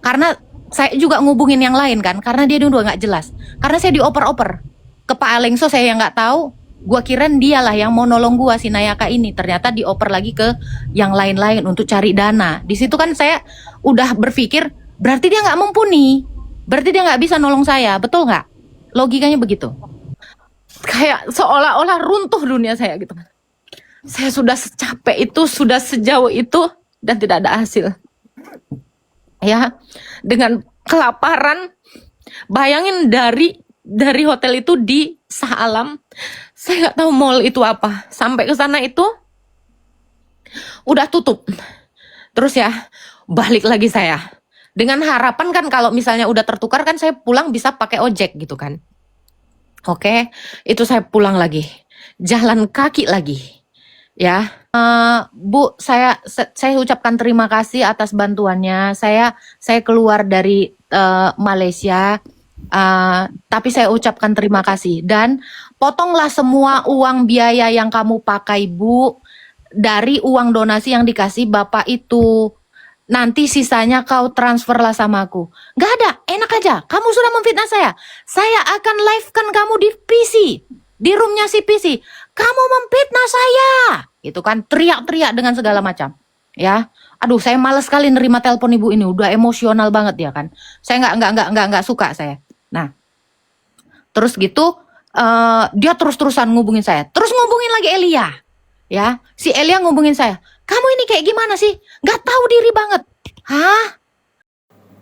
Karena saya juga ngubungin yang lain kan, karena dia udah nggak jelas. Karena saya dioper-oper ke Pak Alengso, saya yang nggak tahu. Gua kira dialah yang mau nolong gua si Nayaka ini. Ternyata dioper lagi ke yang lain-lain untuk cari dana. Di situ kan saya udah berpikir, berarti dia nggak mumpuni. Berarti dia nggak bisa nolong saya, betul nggak? Logikanya begitu. Kayak seolah-olah runtuh dunia saya gitu. Saya sudah secapek itu, sudah sejauh itu, dan tidak ada hasil. Ya, dengan kelaparan, bayangin dari hotel itu di Shah Alam, saya nggak tahu mall itu apa. Sampai ke sana itu udah tutup. Terus ya, balik lagi saya. Dengan harapan kan kalau misalnya udah tertukar kan saya pulang bisa pakai ojek gitu kan. Oke, itu saya pulang lagi. Jalan kaki lagi. Ya. Bu, saya ucapkan terima kasih atas bantuannya. Saya keluar dari Malaysia. Tapi saya ucapkan terima kasih dan potonglah semua uang biaya yang kamu pakai, Bu, dari uang donasi yang dikasih Bapak itu. Nanti sisanya kau transferlah sama aku. Gak ada, enak aja. Kamu sudah memfitnah saya. Saya akan live-kan kamu di PC, di roomnya si PC. Kamu memfitnah saya. Itu kan teriak-teriak dengan segala macam. Ya, aduh, saya males sekali nerima telepon ibu ini. Udah emosional banget dia kan. Saya nggak suka saya. Nah, terus gitu dia terus-terusan ngubungin saya. Terus ngubungin lagi Elia. Ya, si Elia ngubungin saya. Kamu ini kayak gimana sih? Nggak tahu diri banget. Hah?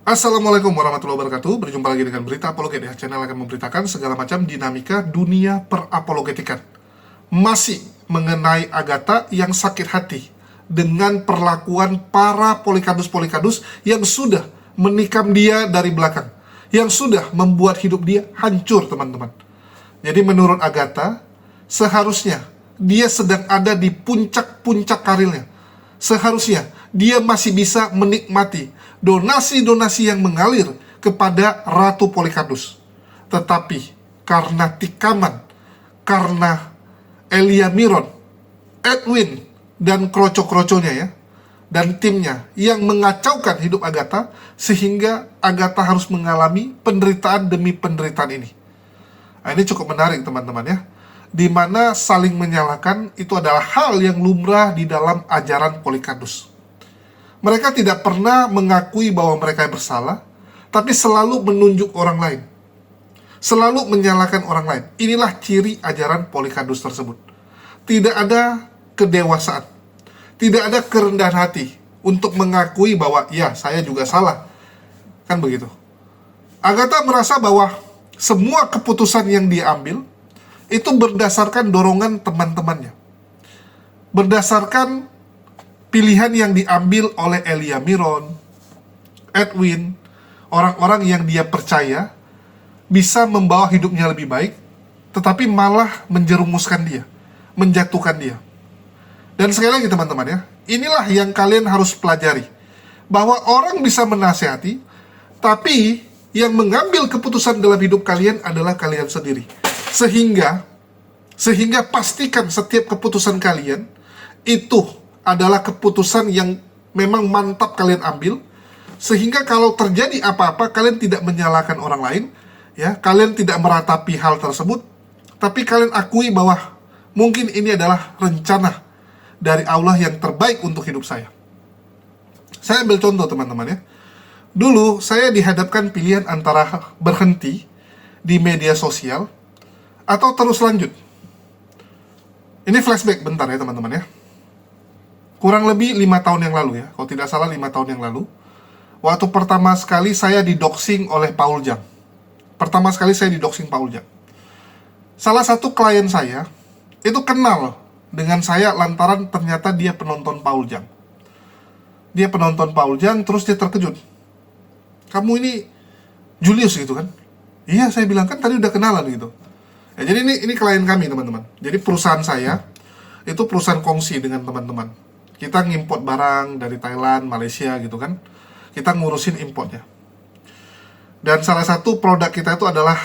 Assalamualaikum warahmatullahi wabarakatuh. Berjumpa lagi dengan Berita Apologet ya. Channel akan memberitakan segala macam dinamika dunia perapologetikan. Masih mengenai Agatha yang sakit hati dengan perlakuan para polikadus-polikadus yang sudah menikam dia dari belakang, yang sudah membuat hidup dia hancur, teman-teman. Jadi menurut Agatha, seharusnya dia sedang ada di puncak-puncak karirnya. Seharusnya dia masih bisa menikmati donasi-donasi yang mengalir kepada Ratu Polikadus. Tetapi karena tikaman, karena Elia Miron, Edwin, dan kroco-kroconya ya, dan timnya yang mengacaukan hidup Agatha, sehingga Agatha harus mengalami penderitaan demi penderitaan ini. Nah, ini cukup menarik teman-teman ya, di mana saling menyalahkan itu adalah hal yang lumrah di dalam ajaran Polikadus. Mereka tidak pernah mengakui bahwa mereka bersalah, tapi selalu menunjuk orang lain, selalu menyalahkan orang lain. Inilah ciri ajaran Polikadus tersebut. Tidak ada kedewasaan, tidak ada kerendahan hati untuk mengakui bahwa ya, saya juga salah. Kan begitu. Agatha merasa bahwa semua keputusan yang dia ambil itu berdasarkan dorongan teman-temannya, berdasarkan pilihan yang diambil oleh Elia Miron, Edwin, orang-orang yang dia percaya bisa membawa hidupnya lebih baik, tetapi malah menjerumuskan dia, menjatuhkan dia. Dan sekali lagi teman-teman ya, inilah yang kalian harus pelajari, bahwa orang bisa menasihati, tapi yang mengambil keputusan dalam hidup kalian adalah kalian sendiri. Sehingga pastikan setiap keputusan kalian itu adalah keputusan yang memang mantap kalian ambil, sehingga kalau terjadi apa-apa kalian tidak menyalahkan orang lain ya, kalian tidak meratapi hal tersebut, tapi kalian akui bahwa mungkin ini adalah rencana dari Allah yang terbaik untuk hidup saya. Saya ambil contoh teman-teman ya. Dulu saya dihadapkan pilihan antara berhenti di media sosial atau terus lanjut. Ini flashback bentar ya teman-teman ya. Kurang lebih 5 tahun yang lalu ya, kalau tidak salah 5 tahun yang lalu, waktu pertama sekali saya didoxing oleh Paul Jang. Pertama sekali saya didoxing Paul Jang. Salah satu klien saya itu kenal dengan saya lantaran ternyata dia penonton Paul Jang. Dia penonton Paul Jang, terus dia terkejut. Kamu ini Julius gitu kan? Iya, saya bilang, kan tadi udah kenalan gitu. Ya, jadi ini klien kami teman-teman. Jadi perusahaan saya itu perusahaan kongsi dengan teman-teman. Kita ngimport barang dari Thailand, Malaysia gitu kan. Kita ngurusin importnya. Dan salah satu produk kita itu adalah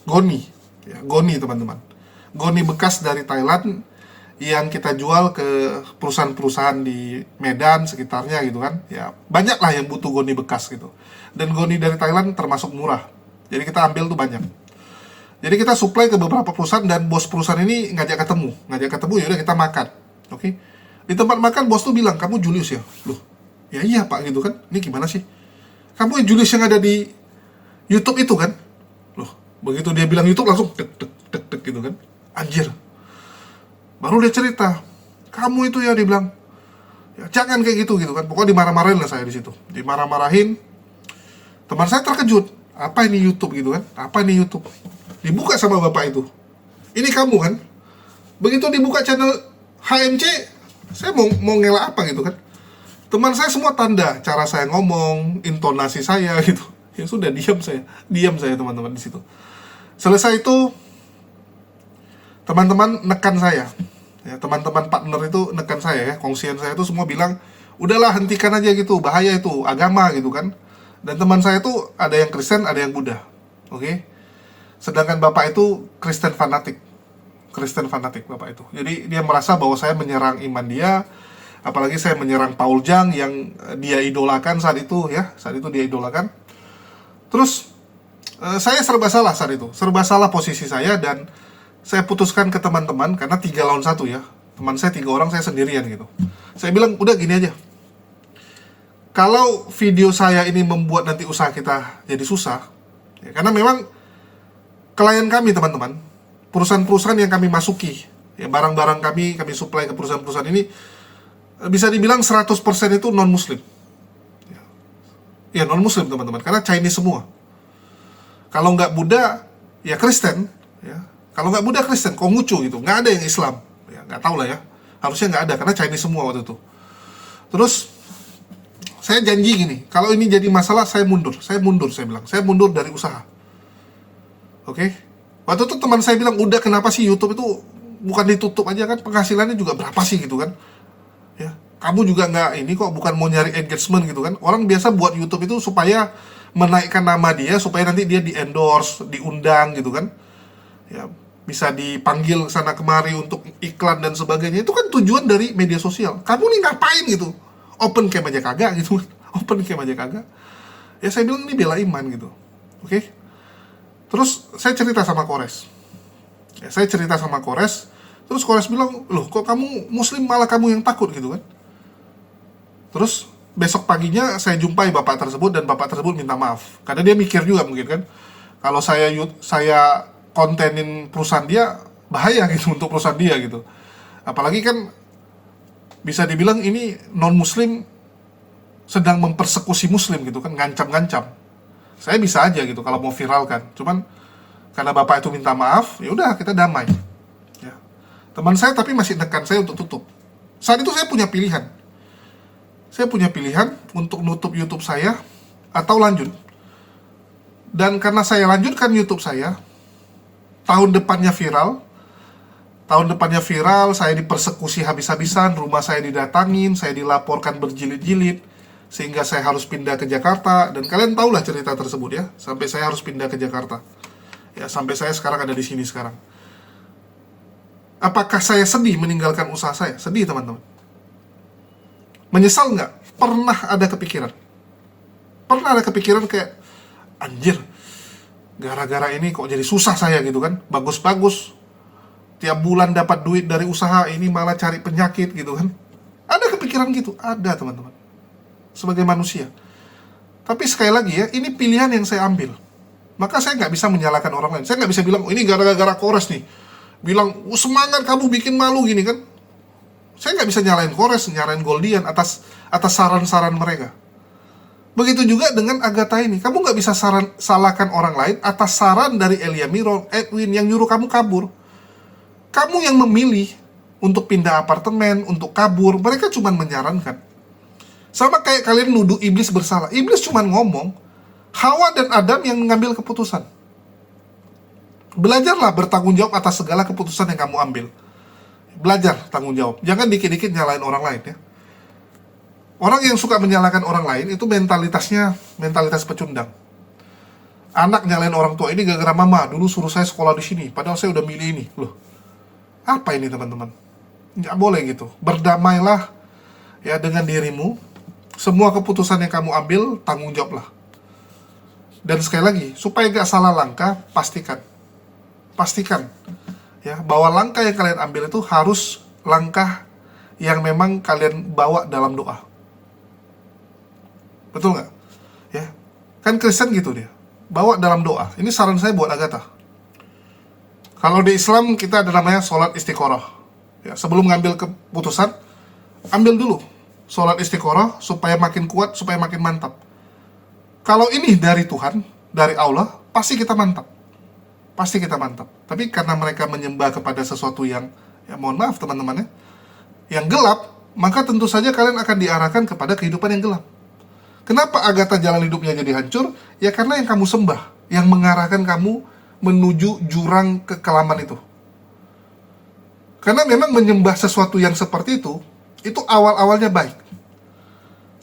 Goni. Ya, Goni teman-teman. Goni bekas dari Thailand yang kita jual ke perusahaan-perusahaan di Medan sekitarnya gitu kan. Ya, banyak lah yang butuh goni bekas gitu. Dan goni dari Thailand termasuk murah. Jadi kita ambil tuh banyak. Jadi kita supply ke beberapa perusahaan dan bos perusahaan ini ngajak ketemu ya udah kita makan. Oke. Di tempat makan bos tuh bilang, "Kamu Julius ya?" Loh, ya iya Pak gitu kan. Ini gimana sih? Kamu Julius yang ada di YouTube itu kan? Loh, begitu dia bilang YouTube langsung tek tek tek tek gitu kan. Anjir. Baru dia cerita, "Kamu itu ya," dia bilang. "Ya, jangan kayak gitu gitu kan." Pokoknya dimarah-marahin lah saya di situ. Dimarah-marahin. Teman saya terkejut. Apa ini YouTube gitu kan? Apa ini YouTube? Dibuka sama bapak itu. "Ini kamu kan?" Begitu dibuka channel HMC, saya mau ngelak apa gitu kan. Teman saya semua tanda, cara saya ngomong, intonasi saya gitu. Ya sudah, diam saya teman-teman di situ. Selesai itu, teman-teman nekan saya. Ya, teman-teman partner itu nekan saya ya, kongsian saya itu semua bilang, "Udahlah, hentikan aja gitu, bahaya itu, agama gitu kan." Dan teman saya itu ada yang Kristen, ada yang Buddha. Oke. Sedangkan bapak itu Kristen fanatik bapak itu. Jadi dia merasa bahwa saya menyerang iman dia, apalagi saya menyerang Paul Jang yang dia idolakan saat itu ya, saat itu dia idolakan. Terus saya serba salah saat itu, serba salah posisi saya, dan saya putuskan ke teman-teman karena 3 lawan 1 ya, teman saya 3 orang, saya sendirian gitu. Saya bilang, "Udah gini aja, kalau video saya ini membuat nanti usaha kita jadi susah, ya, karena memang klien kami teman-teman, perusahaan-perusahaan yang kami masuki, ya barang-barang kami supply ke perusahaan-perusahaan ini, bisa dibilang 100% itu non-muslim. Ya non-muslim teman-teman, karena Chinese semua. Kalau nggak Buddha, ya Kristen, ya. Kalau nggak Buddha, Kristen, Konghucu gitu, nggak ada yang Islam, ya nggak tahu lah ya. Harusnya nggak ada, karena Chinese semua waktu itu. Terus saya janji gini, kalau ini jadi masalah saya mundur, saya bilang, saya mundur dari usaha. Oke? Waktu itu teman saya bilang, "Udah, kenapa sih YouTube itu bukan ditutup aja kan, penghasilannya juga berapa sih gitu kan? Ya, kamu juga nggak ini kok, bukan mau nyari engagement gitu kan." Orang biasa buat YouTube itu supaya menaikkan nama dia, supaya nanti dia di endorse, diundang gitu kan. Ya, bisa dipanggil sana kemari untuk iklan dan sebagainya. Itu kan tujuan dari media sosial. Kamu nih ngapain gitu? Open cam aja kagak gitu. Open cam aja kagak. Ya saya bilang ini bela iman gitu. Oke? Terus saya cerita sama Kores. Terus Kores bilang, "Loh, kok kamu muslim malah kamu yang takut gitu kan?" Terus besok paginya saya jumpai bapak tersebut, dan bapak tersebut minta maaf. Karena dia mikir juga mungkin kan, kalau saya kontenin perusahaan dia, bahaya gitu untuk perusahaan dia gitu. Apalagi kan bisa dibilang ini non-muslim sedang mempersekusi muslim gitu kan, ngancam-ngancam. Saya bisa aja gitu kalau mau viralkan. Cuman karena bapak itu minta maaf, ya udah kita damai. Ya. Teman saya tapi masih nekan saya untuk tutup. Saat itu saya punya pilihan. Saya punya pilihan untuk nutup YouTube saya atau lanjut. Dan karena saya lanjutkan YouTube saya, tahun depannya viral, saya dipersekusi habis-habisan, rumah saya didatangin, saya dilaporkan berjilid-jilid, sehingga saya harus pindah ke Jakarta. Dan kalian tahulah cerita tersebut ya, sampai saya harus pindah ke Jakarta. Ya, sampai saya sekarang ada di sini sekarang. Apakah saya sedih meninggalkan usaha saya? Sedih teman-teman. Menyesal nggak? Pernah ada kepikiran kayak, anjir, gara-gara ini kok jadi susah saya gitu kan. Bagus-bagus, tiap bulan dapat duit dari usaha, ini malah cari penyakit gitu kan. Ada kepikiran gitu? Ada teman-teman. Sebagai manusia. Tapi sekali lagi ya, ini pilihan yang saya ambil. Maka saya nggak bisa menyalahkan orang lain. Saya nggak bisa bilang, ini gara-gara Kores nih. Bilang, semangat kamu bikin malu gini kan. Saya nggak bisa nyalain Kores, nyalain Goldian atas saran-saran mereka. Begitu juga dengan Agatha ini. Kamu nggak bisa salahkan orang lain atas saran dari Elia Miron, Edwin yang nyuruh kamu kabur. Kamu yang memilih untuk pindah apartemen, untuk kabur. Mereka cuma menyarankan. Sama kayak kalian nuduh iblis bersalah. Iblis cuma ngomong, Hawa dan Adam yang mengambil keputusan. Belajarlah bertanggung jawab atas segala keputusan yang kamu ambil. Belajar tanggung jawab. Jangan dikit-dikit nyalain orang lain ya. Orang yang suka menyalahkan orang lain itu mentalitas pecundang. Anak nyalain orang tua, ini gara-gara mama dulu suruh saya sekolah di sini, padahal saya udah milih ini. Loh, apa ini teman-teman? Nggak boleh gitu. Berdamailah ya dengan dirimu. Semua keputusan yang kamu ambil, tanggung jawablah. Dan sekali lagi, supaya gak salah langkah, pastikan ya bahwa langkah yang kalian ambil itu harus langkah yang memang kalian bawa dalam doa. Betul nggak? Ya, kan Kristen gitu dia, bawa dalam doa. Ini saran saya buat Agatha. Kalau di Islam kita ada namanya sholat istiqoroh. Ya, sebelum ngambil keputusan, ambil dulu sholat istiqoroh supaya makin kuat, supaya makin mantap. Kalau ini dari Tuhan, dari Allah, pasti kita mantap. Pasti kita mantap. Tapi karena mereka menyembah kepada sesuatu yang, ya mohon maaf teman-teman ya, yang gelap, maka tentu saja kalian akan diarahkan kepada kehidupan yang gelap. Kenapa Agatha jalan hidupnya jadi hancur? Ya karena yang kamu sembah, yang mengarahkan kamu menuju jurang kekelaman itu. Karena memang menyembah sesuatu yang seperti itu awal-awalnya baik.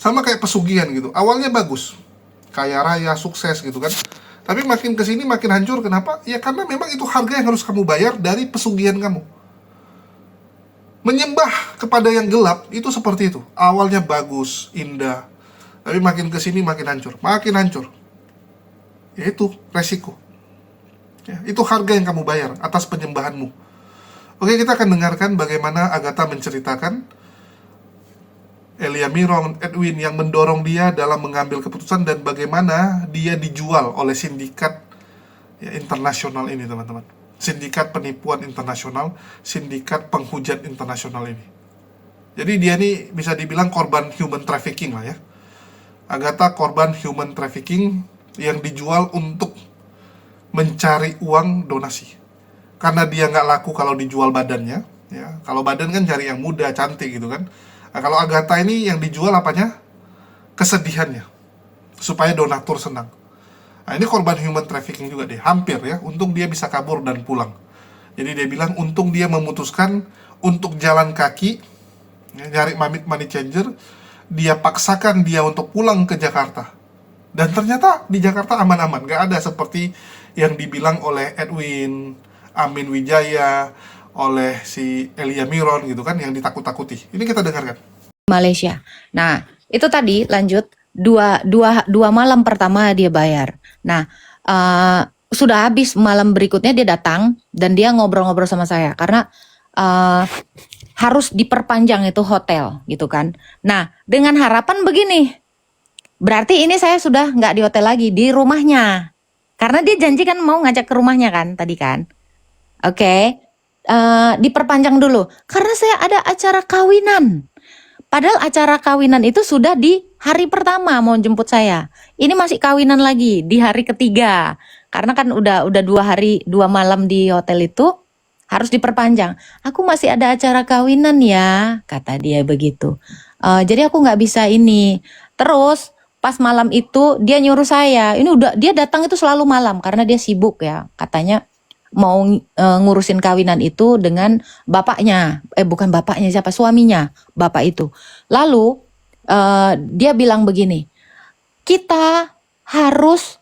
Sama kayak pesugihan gitu, awalnya bagus. Kaya raya, sukses gitu kan. Tapi makin kesini makin hancur, kenapa? Ya karena memang itu harga yang harus kamu bayar dari pesugihan kamu. Menyembah kepada yang gelap itu seperti itu. Awalnya bagus, indah, tapi makin kesini makin hancur, makin hancur. Ya itu resiko. Ya, itu harga yang kamu bayar atas penyembahanmu. Oke, kita akan dengarkan bagaimana Agatha menceritakan Elia Miron, Edwin yang mendorong dia dalam mengambil keputusan dan bagaimana dia dijual oleh sindikat ya, internasional ini teman-teman. Sindikat penipuan internasional, sindikat penghujat internasional ini. Jadi dia ini bisa dibilang korban human trafficking lah ya. Agatha korban human trafficking yang dijual untuk mencari uang donasi. Karena dia nggak laku kalau dijual badannya. Ya, kalau badan kan cari yang muda, cantik gitu kan. Nah, kalau Agatha ini yang dijual apanya? Kesedihannya. Supaya donatur senang. Nah, ini korban human trafficking juga deh. Hampir ya. Untung dia bisa kabur dan pulang. Jadi dia bilang untung dia memutuskan untuk jalan kaki. Ya, nyari money changer. Dia paksakan dia untuk pulang ke Jakarta. Dan ternyata di Jakarta aman-aman. Gak ada seperti yang dibilang oleh Edwin, Amin Wijaya, oleh si Elia Miron gitu kan, yang ditakut-takuti. Ini kita dengarkan. Malaysia. Nah, itu tadi lanjut dua malam pertama dia bayar. Nah, sudah habis malam berikutnya dia datang dan dia ngobrol-ngobrol sama saya karena harus diperpanjang itu hotel gitu kan. Nah, dengan harapan begini, berarti ini saya sudah nggak di hotel lagi, di rumahnya. Karena dia janji kan mau ngajak ke rumahnya kan tadi kan. Oke. Diperpanjang dulu karena saya ada acara kawinan. Padahal acara kawinan itu sudah di hari pertama mau jemput saya. Ini masih kawinan lagi di hari ketiga. Karena kan udah 2 malam di hotel itu harus diperpanjang. Aku masih ada acara kawinan ya, kata dia begitu. Jadi aku nggak bisa ini. Terus pas malam itu dia nyuruh saya. Ini udah dia datang itu selalu malam karena dia sibuk ya. Katanya mau ngurusin kawinan itu dengan bapaknya, bukan bapaknya siapa, suaminya, bapak itu. Lalu dia bilang begini, kita harus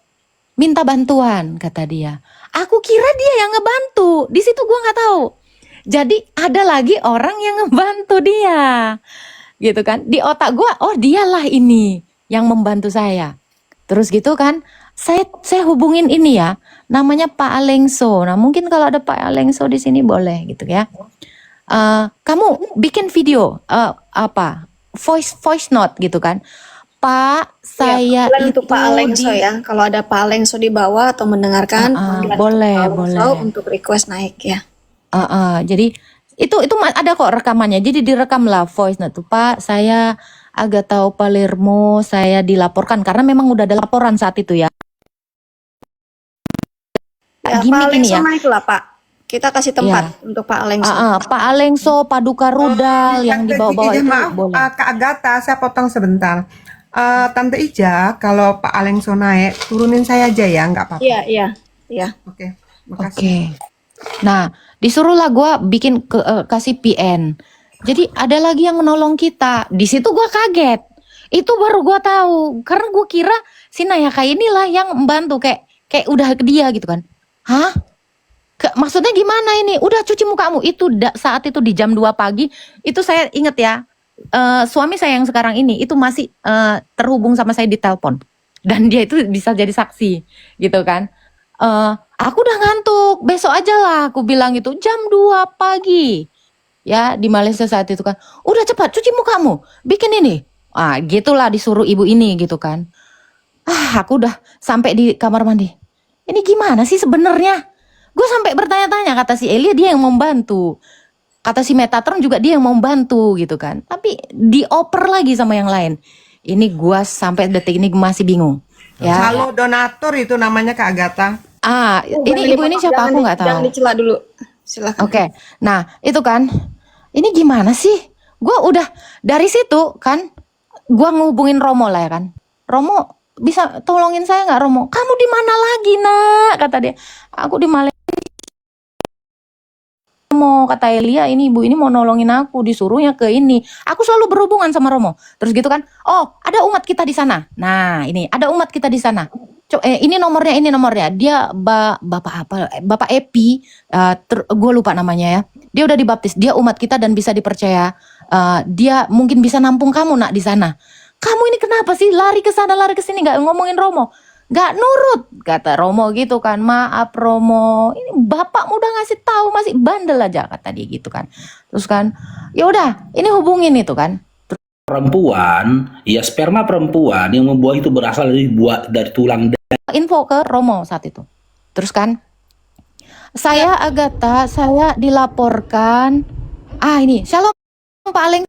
minta bantuan, kata dia. Aku kira dia yang ngebantu, di situ gua nggak tahu. Jadi ada lagi orang yang ngebantu dia, gitu kan? Di otak gua, oh dialah ini yang membantu saya. Terus gitu kan, saya hubungin ini ya, namanya Pak Alengso. Nah mungkin kalau ada Pak Alengso di sini boleh gitu ya. Kamu bikin video voice note gitu kan, Pak saya Panggilan itu untuk Pak Alengso ya. Kalau ada Pak Alengso di bawah atau mendengarkan, panggilan boleh Pak Alengso boleh. untuk request naik ya. Jadi itu ada kok rekamannya. Jadi direkam lah voice note tuh, Pak saya Agatha Palermo, saya dilaporkan karena memang udah ada laporan saat itu ya. Ya, Pak Gimik ini Alengso ya. naik lah Pak. Kita kasih tempat untuk Pak Alengso. Pak Alengso, Paduka Rudal yang Tante dibawa-bawa Ija, itu maaf, boleh. Kak Agatha, saya potong sebentar. Tante Ija, kalau Pak Alengso naik, turunin saya aja ya, nggak apa-apa. Iya. Oke, makasih. Oke. Nah, disuruhlah gue bikin kasih PN. Jadi ada lagi yang menolong kita. Di situ gue kaget. Itu baru gue tahu. Karena gue kira si Nayaka inilah yang membantu kayak udah ke dia gitu kan. Hah? Maksudnya gimana ini? Udah cuci mukamu. Itu saat itu di jam 2 pagi, itu saya inget ya, suami saya yang sekarang ini itu masih terhubung sama saya di telepon. Dan dia itu bisa jadi saksi gitu kan. Aku udah ngantuk, besok aja lah aku bilang itu jam 2 pagi. Ya di Malaysia saat itu kan. Udah cepat cuci mukamu, bikin ini. Gitulah disuruh ibu ini gitu kan. Aku udah sampai di kamar mandi. Ini gimana sih sebenarnya? Gue sampai bertanya-tanya, kata si Elia dia yang membantu. Kata si Metatron juga dia yang membantu gitu kan. Tapi dioper lagi sama yang lain. Ini gue sampai detik ini masih bingung. Ya. Kalau donatur itu namanya Kak Agatha. Ini ibu ini siapa aku nggak tahu. Jangan dicela dulu. Silakan. Oke. Nah, itu kan. Ini gimana sih? Gue udah dari situ kan, gue ngehubungin Romo lah ya kan. Romo bisa tolongin saya nggak Romo? Kamu di mana lagi nak? Kata dia. Aku di Malaysia. Mau kata Elia ini ibu ini mau nolongin aku, disuruhnya ke ini. Aku selalu berhubungan sama Romo. Terus gitu kan. Oh, ada umat kita di sana. Nah, ini ada umat kita di sana. Ini nomornya. Dia bapak apa? Bapak Epi. Gue lupa namanya ya. Dia udah dibaptis. Dia umat kita dan bisa dipercaya. Dia mungkin bisa nampung kamu nak di sana. Kamu ini kenapa sih lari ke sana lari ke sini nggak ngomongin Romo? Gak nurut, kata Romo gitu kan. Maaf Romo, ini bapakmu udah ngasih tahu masih bandel aja, kata dia gitu kan. Terus kan, ya udah, ini hubungin itu kan. Perempuan, ya sperma perempuan yang membuah itu berasal dari tulang. Info ke Romo saat itu. Terus kan, saya Agatha, saya dilaporkan. Ini, shalom Pak Aleng.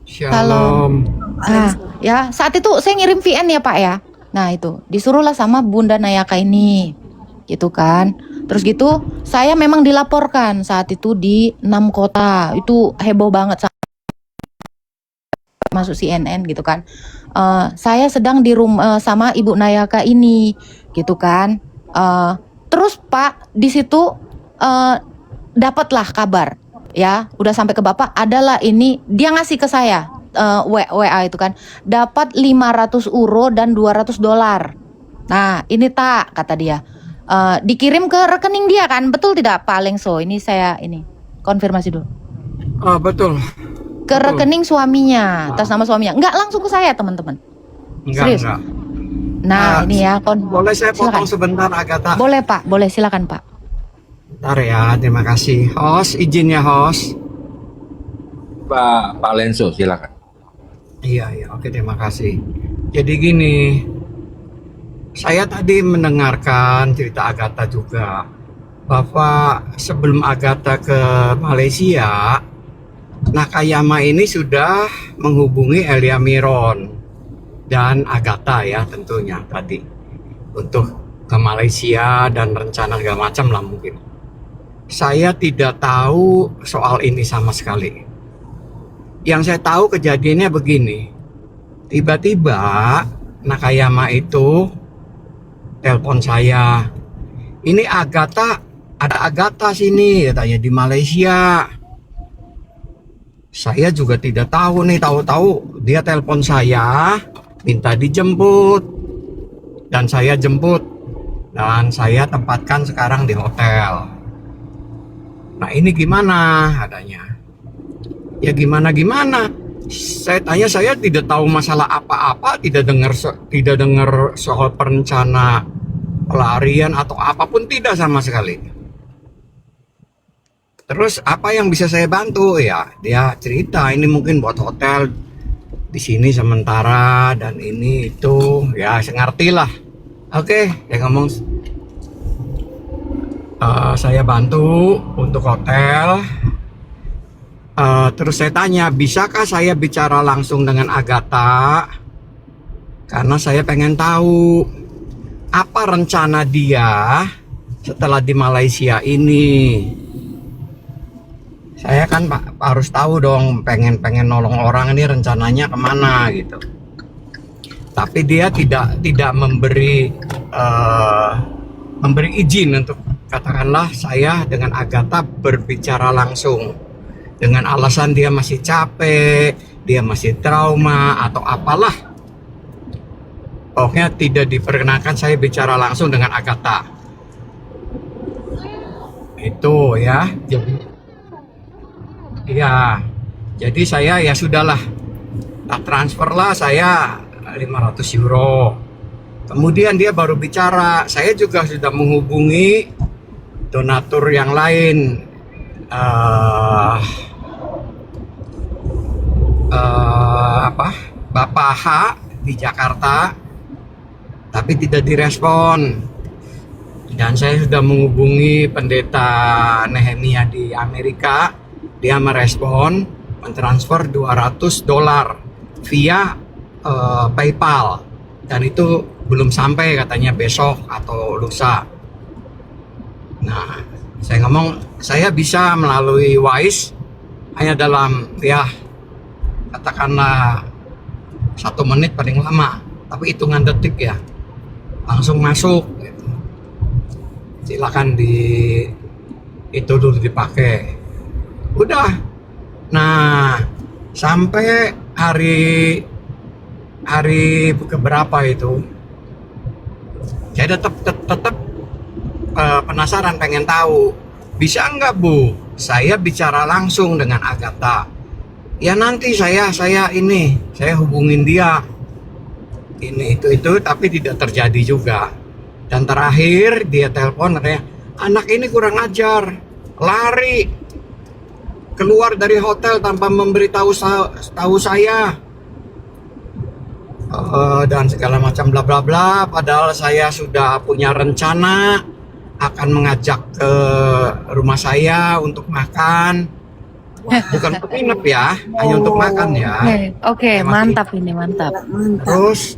Shalom. Ya saat itu saya ngirim VN ya Pak ya. Nah itu disuruhlah sama Bunda Nayaka ini, gitu kan. Terus gitu saya memang dilaporkan saat itu di 6 kota. Itu heboh banget masuk CNN gitu kan. Saya sedang di rumah sama Ibu Nayaka ini, gitu kan. Terus Pak di situ dapatlah kabar. Ya, udah sampai ke Bapak adalah ini dia ngasih ke saya WA itu kan dapat 500 euro dan 200 dolar. Nah, ini tak kata dia. Dikirim ke rekening dia kan. Betul tidak Pak Lengso? Ini saya ini konfirmasi dulu. Betul. Ke rekening suaminya, atas nama suaminya. Enggak langsung ke saya, teman-teman. Serius. Enggak. Nah, ini ya Boleh saya potong silakan. sebentar Agatha? Boleh, Pak. Boleh, silakan, Pak. Bentar ya, terima kasih. Host, izin ya host. Pak Lenso, silakan. Iya, oke terima kasih. Jadi gini, saya tadi mendengarkan cerita Agatha juga bahwa sebelum Agatha ke Malaysia, Nakayama ini sudah menghubungi Elia Miron dan Agatha ya tentunya tadi untuk ke Malaysia dan rencana segala macam lah mungkin. Saya tidak tahu soal ini sama sekali. Yang saya tahu kejadiannya begini. Tiba-tiba Nakayama itu telepon saya. Ini Agatha, ada Agatha sini katanya di Malaysia. Saya juga tidak tahu nih, tahu-tahu dia telepon saya minta dijemput. Dan saya jemput. Dan saya tempatkan sekarang di hotel. Nah ini gimana adanya? Ya gimana? Saya tanya, saya tidak tahu masalah apa-apa, tidak dengar soal perencana pelarian atau apapun, tidak sama sekali. Terus apa yang bisa saya bantu ya? Dia cerita ini mungkin buat hotel di sini sementara dan ini itu ya saya ngerti lah. Oke, saya ngomong. Saya bantu untuk hotel. Terus saya tanya, bisakah saya bicara langsung dengan Agatha? Karena saya pengen tahu apa rencana dia setelah di Malaysia ini. Saya kan harus tahu dong, pengen nolong orang ini rencananya kemana gitu. Tapi dia tidak memberi izin untuk katakanlah saya dengan Agatha berbicara langsung, dengan alasan dia masih capek, dia masih trauma atau apalah. Pokoknya tidak diperkenankan saya bicara langsung dengan Agatha. Itu ya. Jadi, iya. Jadi saya ya sudahlah. Tak transferlah saya 500 euro. Kemudian dia baru bicara, saya juga sudah menghubungi donatur yang lain. Bapak H di Jakarta, tapi tidak direspon. Dan saya sudah menghubungi pendeta Nehemia di Amerika, dia merespon, mentransfer $200 via PayPal, dan itu belum sampai katanya besok atau lusa. Nah, saya ngomong saya bisa melalui Wise hanya dalam ya katakanlah 1 menit paling lama, tapi hitungan detik ya, langsung masuk gitu. Silakan itu dulu dipakai. Udah. Nah, sampai hari keberapa itu, saya tetap penasaran, pengen tahu, bisa nggak Bu saya bicara langsung dengan Agatha? Ya nanti saya hubungin dia, ini itu, tapi tidak terjadi juga. Dan terakhir dia telepon katanya, anak ini kurang ajar, lari keluar dari hotel tanpa memberitahu saya, dan segala macam bla bla bla. Padahal saya sudah punya rencana akan mengajak ke rumah saya untuk makan, bukan untuk nginep ya, hanya untuk makan ya. Oke, mantap ini, mantap. Terus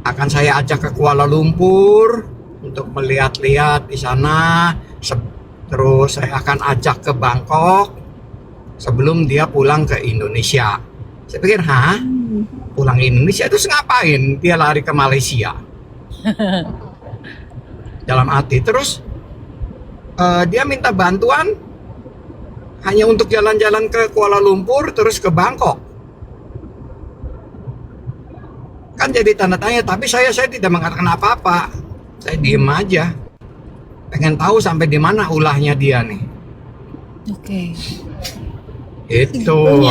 akan saya ajak ke Kuala Lumpur untuk melihat-lihat di sana. Terus saya akan ajak ke Bangkok sebelum dia pulang ke Indonesia. Saya pikir, pulang ke Indonesia terus ngapain? Dia lari ke Malaysia. Dalam hati. Terus dia minta bantuan hanya untuk jalan-jalan ke Kuala Lumpur terus ke Bangkok. Kan jadi tanda tanya, tapi saya tidak mengatakan apa-apa. Saya diem aja. Pengen tahu sampai di mana ulahnya dia nih. Oke. Itu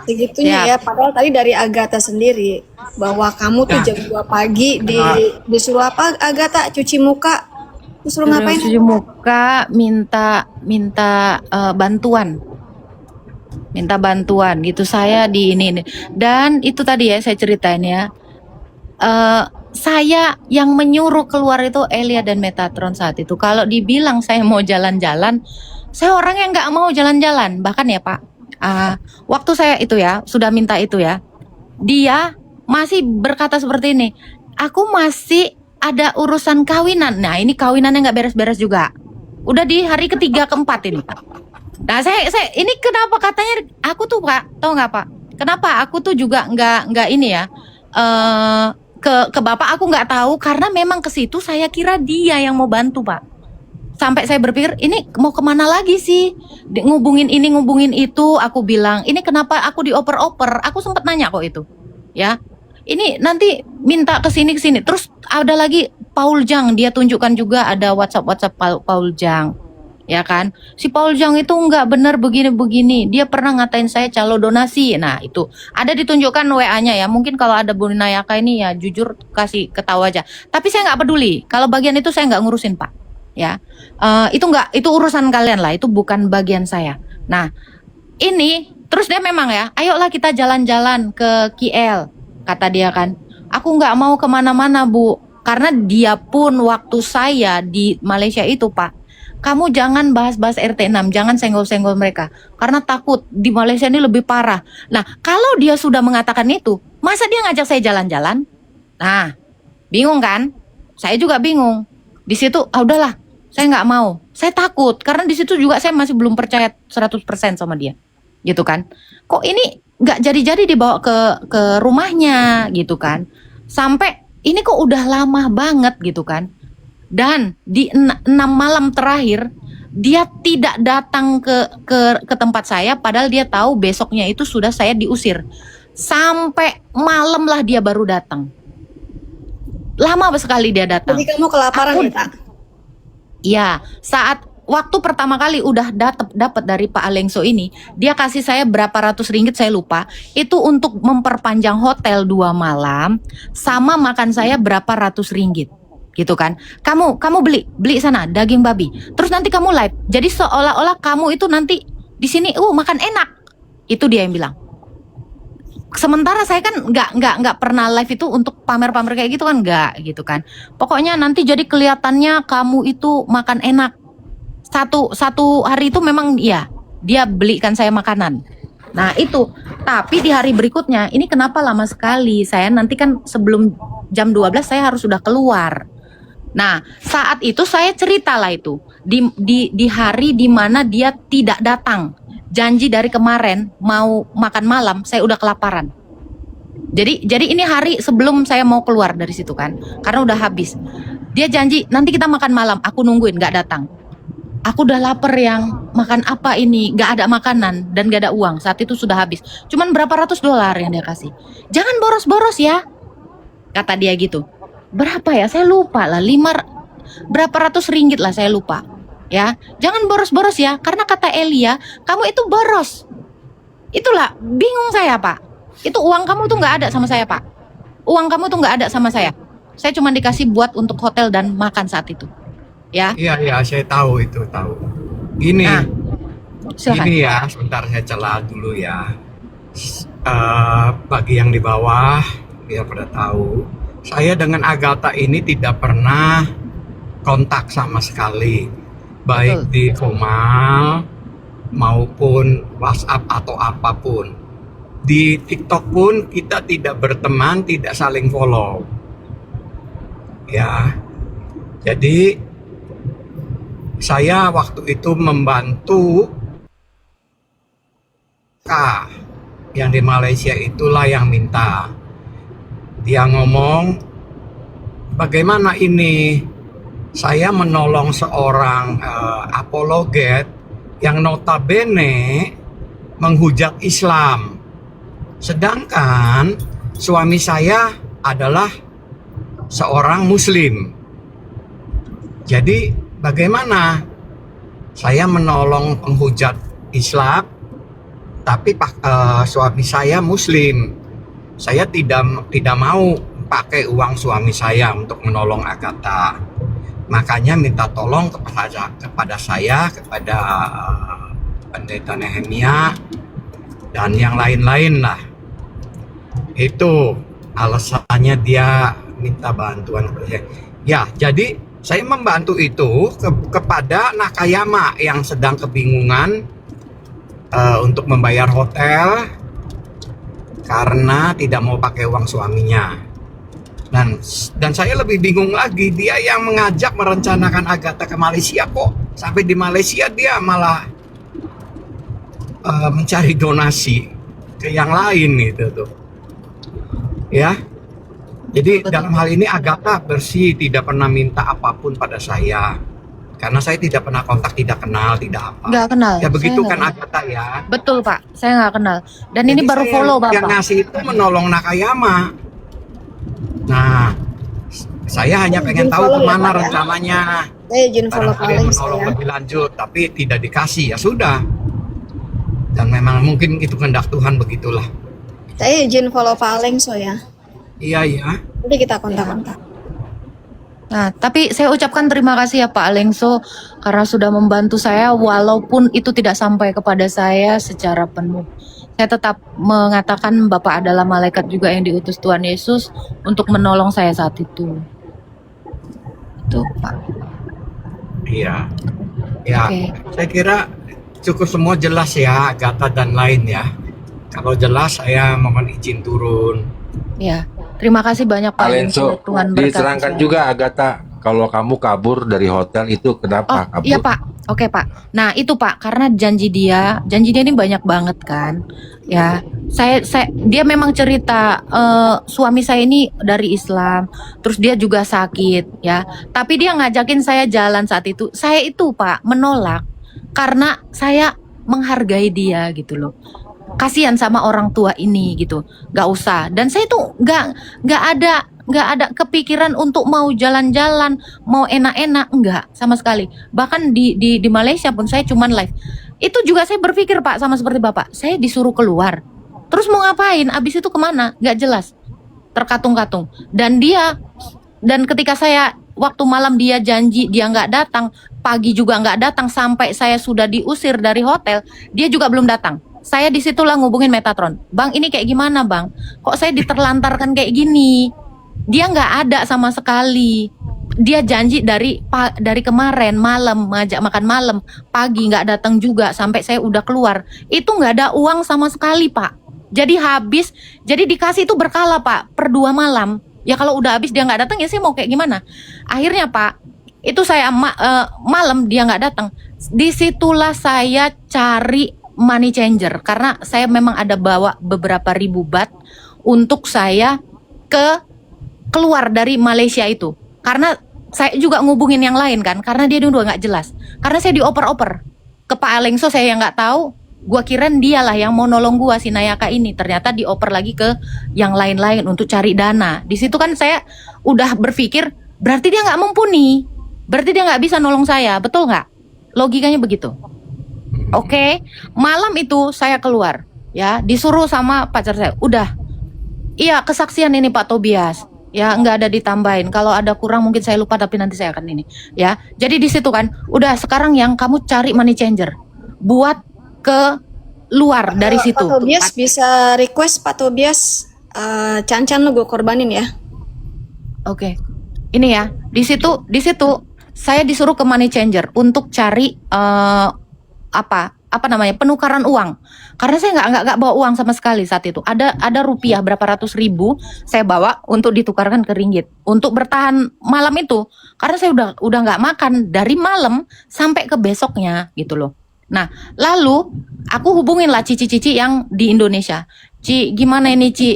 Segitunya ya. Padahal tadi dari Agatha sendiri bahwa kamu tuh jam 2 pagi disuruh apa, Agatha? Cuci muka. Disuruh ngapain? Cuci muka, minta bantuan. Minta bantuan gitu, saya di ini. Dan itu tadi ya saya ceritain ya. Saya yang menyuruh keluar itu Elia dan Metatron saat itu. Kalau dibilang saya mau jalan-jalan, saya orang yang nggak mau jalan-jalan. Bahkan ya Pak, waktu saya itu ya sudah minta itu ya, dia masih berkata seperti ini, aku masih ada urusan kawinan. Nah ini kawinannya nggak beres-beres juga. Udah di hari ketiga keempat ini Pak. Nah saya ini kenapa katanya aku tuh Pak, tahu nggak Pak? Kenapa aku tuh juga nggak ini ya? Ke bapak aku nggak tahu, karena memang ke situ saya kira dia yang mau bantu Pak. Sampai saya berpikir ini mau kemana lagi sih, ngubungin ini ngubungin itu. Aku bilang ini kenapa aku dioper-oper. Aku sempat nanya kok itu ya, ini nanti minta ke sini. Terus ada lagi Paul Jang, dia tunjukkan juga ada WhatsApp Paul Jang ya kan. Si Paul Jang itu nggak benar begini, dia pernah ngatain saya calo donasi. Nah itu ada ditunjukkan WA-nya ya. Mungkin kalau ada Bu Nayaka ini ya jujur kasih ketawa aja, tapi saya nggak peduli. Kalau bagian itu saya nggak ngurusin Pak ya. Itu urusan kalian lah, itu bukan bagian saya. Nah ini terus dia memang ya, ayolah kita jalan-jalan ke KL, kata dia kan. Aku nggak mau kemana-mana Bu, karena dia pun waktu saya di Malaysia itu Pak, kamu jangan bahas-bahas RT6, jangan senggol-senggol mereka, karena takut di Malaysia ini lebih parah. Nah, kalau dia sudah mengatakan itu, masa dia ngajak saya jalan-jalan? Nah, bingung kan? Saya juga bingung. Di situ, udahlah, saya nggak mau. Saya takut, karena di situ juga saya masih belum percaya 100% sama dia, gitu kan? Kok ini nggak jadi-jadi dibawa ke rumahnya, gitu kan? Sampai ini kok udah lama banget, gitu kan? Dan di 6 malam terakhir dia tidak datang ke tempat saya, padahal dia tahu besoknya itu sudah saya diusir. Sampai malam lah dia baru datang. Lama sekali dia datang. Jadi kamu kelaparan ya, Tak? Iya, saat waktu pertama kali udah dapat dari Pak Alengso ini, dia kasih saya berapa ratus ringgit saya lupa. Itu untuk memperpanjang hotel 2 malam sama makan saya berapa ratus ringgit. Gitu kan. Kamu beli sana daging babi. Terus nanti kamu live. Jadi seolah-olah kamu itu nanti di sini makan enak. Itu dia yang bilang. Sementara saya kan nggak pernah live itu untuk pamer-pamer kayak gitu kan, nggak gitu kan. Pokoknya nanti jadi kelihatannya kamu itu makan enak. Satu hari itu memang ya dia belikan saya makanan. Nah itu, tapi di hari berikutnya ini kenapa lama sekali? Saya nanti kan sebelum jam 12 saya harus sudah keluar. Nah saat itu saya ceritalah itu di hari dimana dia tidak datang. Janji dari kemarin mau makan malam, saya udah kelaparan. Jadi ini hari sebelum saya mau keluar dari situ kan, karena udah habis. Dia janji nanti kita makan malam, aku nungguin nggak datang. Aku udah lapar yang makan apa ini, nggak ada makanan dan nggak ada uang. Saat itu sudah habis. Cuman berapa ratus dolar yang dia kasih. Jangan boros-boros ya, kata dia gitu. Berapa ya? Saya lupa lah. Berapa ratus ringgit lah saya lupa. Ya, jangan boros-boros ya, karena kata Elia, kamu itu boros. Itulah bingung saya Pak. Itu uang kamu tuh nggak ada sama saya Pak. Uang kamu tuh nggak ada sama saya. Saya cuma dikasih buat untuk hotel dan makan saat itu. Ya. Iya, saya tahu itu, tahu. Gini, Nah, silakan. gini ya, sebentar saya celah dulu ya. Bagi yang di bawah, biar pada tahu, saya dengan Agatha ini tidak pernah kontak sama sekali. Baik Betul. di Komal maupun WhatsApp atau apapun. Di TikTok pun kita tidak berteman, tidak saling follow. Ya. Jadi saya waktu itu membantu Kak yang di Malaysia, itulah yang minta. Dia ngomong, bagaimana ini? Saya menolong seorang apologet yang notabene menghujat Islam. Sedangkan suami saya adalah seorang Muslim. Jadi bagaimana saya menolong penghujat Islam, tapi suami saya Muslim. Saya tidak mau pakai uang suami saya untuk menolong Agatha. Makanya minta tolong kepada saya, kepada Pendeta Nehemia dan yang lain-lain lah. Itu alasannya dia minta bantuan kepada saya. Ya, jadi saya membantu itu kepada Nakayama yang sedang kebingungan untuk membayar hotel karena tidak mau pakai uang suaminya. Dan saya lebih bingung lagi, dia yang mengajak merencanakan Agatha ke Malaysia kok. Sampai di Malaysia dia malah mencari donasi ke yang lain gitu tuh. Ya. Jadi Betul. dalam hal ini Agatha bersih, tidak pernah minta apapun pada saya. Karena saya tidak pernah kontak, tidak kenal, tidak apa. Nggak kenal. Ya begitu Saya kan nggak Agatha ya. Betul Pak, saya nggak kenal. Dan ini Jadi baru saya follow yang Bapak. ngasih itu menolong Nakayama. Nah, saya hanya pengen Izin tahu follow ya, kemana Pak, ya. rencananya. Saya izin follow Barangkali paling menolong saya. lebih lanjut, tapi tidak dikasih, ya sudah. Dan memang mungkin itu kehendak Tuhan, begitulah. Saya izin follow paling ya. Iya, ya. Nanti kita kontak-kontak. Nah, tapi saya ucapkan terima kasih ya Pak Alengso karena sudah membantu saya walaupun itu tidak sampai kepada saya secara penuh. Saya tetap mengatakan Bapak adalah malaikat juga yang diutus Tuhan Yesus untuk menolong saya saat itu. Itu Pak. Iya. Ya, Oke. saya kira cukup semua jelas ya, Agatha dan lain ya. Kalau jelas saya mohon izin turun. Ya, terima kasih banyak Pak Alengso, Tuhan berkati diterangkan saya. juga Agatha kalau kamu kabur dari hotel itu kenapa kabur? Iya Pak, oke Pak. Nah itu Pak, karena janji dia ini banyak banget kan. Ya, dia memang cerita suami saya ini dari Islam, terus dia juga sakit ya. Tapi dia ngajakin saya jalan saat itu. Saya itu Pak menolak karena saya menghargai dia gitu loh. kasihan sama orang tua ini gitu, nggak usah. Dan saya tuh nggak ada kepikiran untuk mau jalan-jalan, mau enak-enak, nggak sama sekali. Bahkan di Malaysia pun saya cuman live. Itu juga saya berpikir Pak, sama seperti Bapak, saya disuruh keluar. Terus mau ngapain? Abis itu kemana? Nggak jelas, terkatung-katung. Dan ketika saya waktu malam dia janji dia nggak datang, pagi juga nggak datang, sampai saya sudah diusir dari hotel, dia juga belum datang. Saya disitulah ngubungin Metatron. Bang, ini kayak gimana bang? Kok saya diterlantarkan kayak gini? Dia nggak ada sama sekali. Dia janji dari kemarin malam ngajak makan malam, pagi nggak datang juga, sampai saya udah keluar. Itu nggak ada uang sama sekali Pak. Jadi habis, jadi dikasih itu berkala Pak, per 2 malam. Ya kalau udah habis dia nggak datang ya saya mau kayak gimana? Akhirnya Pak, itu saya malam dia nggak datang. Disitulah saya cari money changer, karena saya memang ada bawa beberapa ribu baht untuk saya keluar dari Malaysia itu. Karena saya juga ngubungin yang lain kan, karena dia udah nggak jelas. Karena saya dioper-oper ke Pak Alengso, saya yang nggak tahu. Gua kirain dialah yang mau nolong gua, si Nayaka ini. Ternyata dioper lagi ke yang lain-lain untuk cari dana. Di situ kan saya udah berpikir, berarti dia nggak mumpuni, berarti dia nggak bisa nolong saya, betul nggak? Logikanya begitu. Oke, malam itu saya keluar, ya, disuruh sama pacar saya. Udah, iya kesaksian ini Pak Tobias, ya nggak ada ditambahin. Kalau ada kurang mungkin saya lupa, tapi nanti saya akan ini, ya. Jadi di situ kan, udah sekarang yang kamu cari money changer, buat ke luar dari situ. Pak Tobias bisa request Pak Tobias, Can-Can lu gue korbanin ya. Oke, ini ya, di situ saya disuruh ke money changer untuk cari apa namanya, penukaran uang, karena saya nggak bawa uang sama sekali saat itu. Ada rupiah berapa ratus ribu saya bawa untuk ditukarkan ke ringgit untuk bertahan malam itu, karena saya udah nggak makan dari malam sampai ke besoknya gitu loh. Nah lalu aku hubungin lah cici-cici yang di Indonesia. Ci, gimana ini Ci,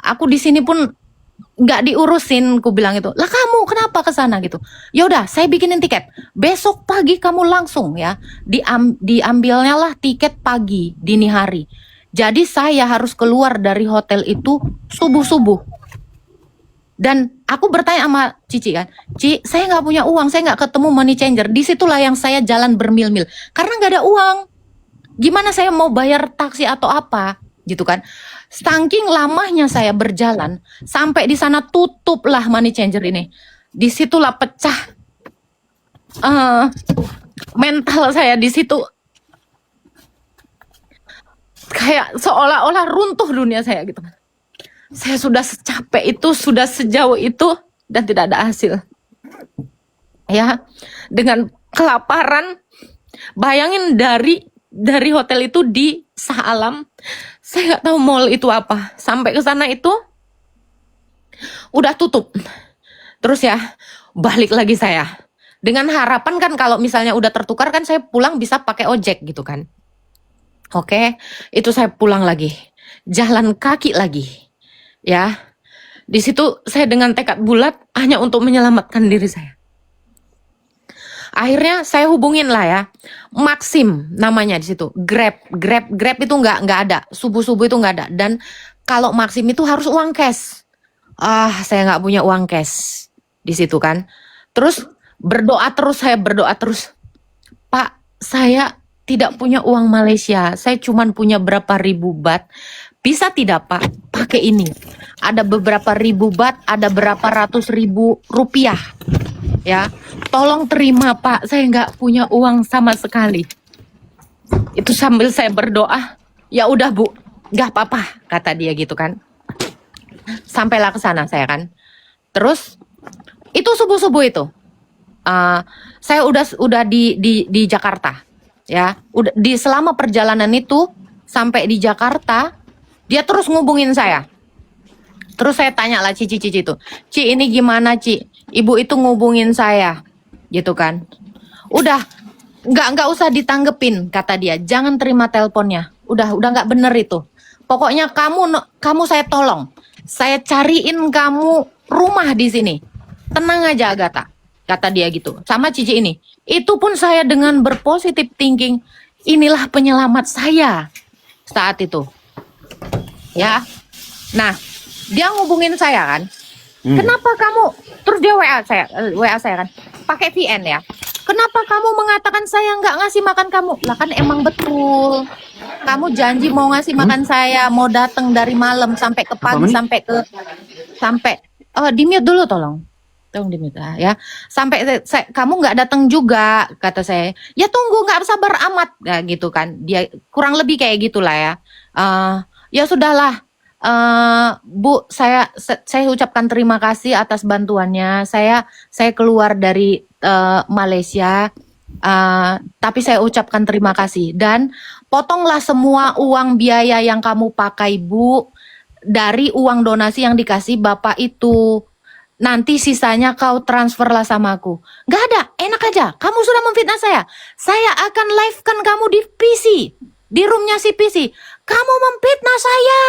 aku di sini pun nggak diurusin, ku bilang itu. Lah kamu kenapa ke sana gitu? Ya udah, saya bikinin tiket. Besok pagi kamu langsung ya diambilnya lah tiket pagi dini hari. Jadi saya harus keluar dari hotel itu subuh-subuh. Dan aku bertanya sama Cici kan, Ci, saya nggak punya uang, saya nggak ketemu money changer. Disitulah yang saya jalan bermil-mil, karena nggak ada uang. Gimana saya mau bayar taksi atau apa, gitu kan? Saking lamanya saya berjalan, sampai di sana tutuplah money changer ini. Disitulah pecah mental saya di situ, kayak seolah-olah runtuh dunia saya gitu. Saya sudah secapek itu, sudah sejauh itu, dan tidak ada hasil. Ya, dengan kelaparan, bayangin dari hotel itu di Shah Alam, saya nggak tahu mall itu apa. Sampai ke sana itu udah tutup. Terus ya, balik lagi saya. Dengan harapan kan kalau misalnya udah tertukar kan saya pulang bisa pakai ojek gitu kan. Oke, itu saya pulang lagi. Jalan kaki lagi. Ya, di situ saya dengan tekad bulat hanya untuk menyelamatkan diri saya. Akhirnya saya hubungin lah ya, Maxim namanya di situ. Grab itu nggak ada, subuh itu nggak ada. Dan kalau Maxim itu harus uang cash. Saya nggak punya uang cash di situ kan. Terus saya berdoa terus. Pak, saya tidak punya uang Malaysia. Saya cuman punya berapa ribu baht. Bisa tidak Pak pakai ini? Ada beberapa ribu baht, ada berapa ratus ribu rupiah. Ya, tolong terima Pak, saya nggak punya uang sama sekali. Itu sambil saya berdoa, ya udah Bu, nggak apa-apa, kata dia gitu kan. Sampailah ke sana saya kan. Terus itu subuh-subuh itu, saya udah di Jakarta, ya. Udah selama perjalanan itu sampai di Jakarta. Dia terus ngubungin saya. Terus saya tanya lah Cici itu, Ci ini gimana Ci? Ibu itu ngubungin saya, gitu kan? Udah, nggak usah ditanggepin, kata dia. Jangan terima teleponnya. Udah nggak bener itu. Pokoknya kamu saya tolong. Saya cariin kamu rumah di sini. Tenang aja Agatha, kata dia gitu. Sama Cici ini. Itu pun saya dengan berpositif thinking. Inilah penyelamat saya saat itu. Ya. Nah, dia ngubungin saya kan. Kenapa kamu, terus dia WA saya kan, pakai VN ya. Kenapa kamu mengatakan saya nggak ngasih makan kamu? Lah kan emang betul. Kamu janji mau ngasih makan saya, mau datang dari malam sampai ke pagi, sampai di mute dulu tolong di mute ya. Sampai kamu nggak datang juga, kata saya. Ya tunggu, nggak sabar amat, ya, gitu kan. Dia kurang lebih kayak gitulah ya. Ya sudahlah. Bu, saya ucapkan terima kasih atas bantuannya. Saya keluar dari Malaysia, tapi saya ucapkan terima kasih dan potonglah semua uang biaya yang kamu pakai, Bu, dari uang donasi yang dikasih Bapak itu. Nanti sisanya kau transferlah sama aku. Gak ada, enak aja. Kamu sudah memfitnah saya. Saya akan live-kan kamu di PC, di roomnya si PC. Kamu memfitnah saya,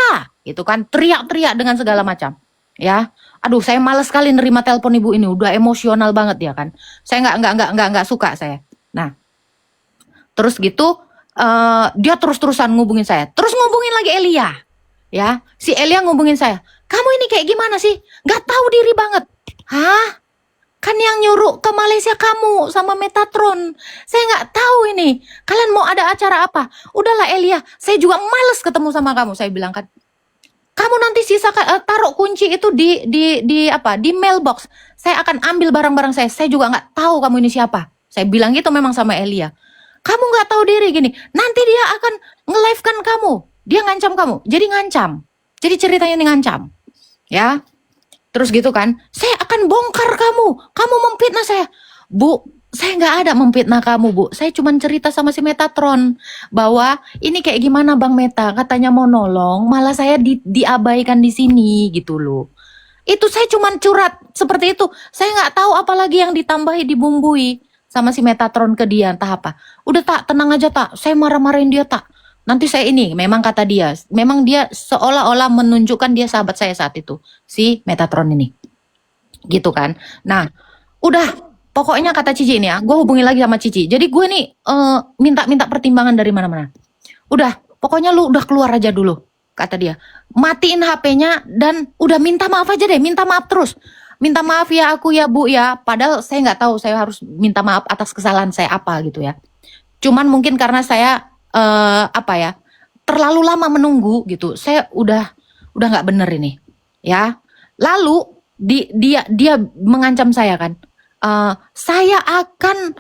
gitu kan, teriak-teriak dengan segala macam, ya. Aduh, saya males sekali nerima telepon ibu ini, udah emosional banget ya kan. Saya nggak suka saya. Nah, terus gitu, dia terus-terusan ngubungin saya, terus ngubungin lagi Elia, ya. Si Elia ngubungin saya, kamu ini kayak gimana sih? Nggak tahu diri banget, hah? Kan yang nyuruh ke Malaysia kamu sama Metatron. Saya nggak tahu ini. Kalian mau ada acara apa? Udahlah Elia, saya juga males ketemu sama kamu. Saya bilang kan, kamu nanti taruh kunci itu di mailbox. Saya akan ambil barang-barang saya. Saya juga nggak tahu kamu ini siapa. Saya bilang gitu memang sama Elia. Kamu nggak tahu diri gini. Nanti dia akan nge-live-kan kamu. Dia ngancam kamu. Jadi ngancam. Jadi ceritanya ini ngancam. Ya. Terus gitu kan, saya akan bongkar kamu memfitnah saya. Bu, saya nggak ada memfitnah kamu, Bu. Saya cuma cerita sama si Metatron bahwa ini kayak gimana Bang Meta, katanya mau nolong, malah saya diabaikan di sini gitu loh. Itu saya cuma curhat seperti itu. Saya nggak tahu apalagi yang ditambahi, dibumbui sama si Metatron ke dia, entah apa. Udah tak, tenang aja tak, saya marah-marahin dia tak. Nanti saya ini, memang kata dia, memang dia seolah-olah menunjukkan dia sahabat saya saat itu, si Metatron ini. Gitu kan. Nah, udah, pokoknya kata Cici ini ya, gue hubungi lagi sama Cici. Jadi gue nih minta pertimbangan dari mana-mana. Udah, pokoknya lu udah keluar aja dulu, kata dia. Matiin HP-nya dan udah minta maaf aja deh, minta maaf terus. Minta maaf ya aku ya Bu ya, padahal saya nggak tahu saya harus minta maaf atas kesalahan saya apa gitu ya. Cuman mungkin karena saya terlalu lama menunggu gitu. Saya udah nggak bener ini, ya. Lalu dia mengancam saya kan. Saya akan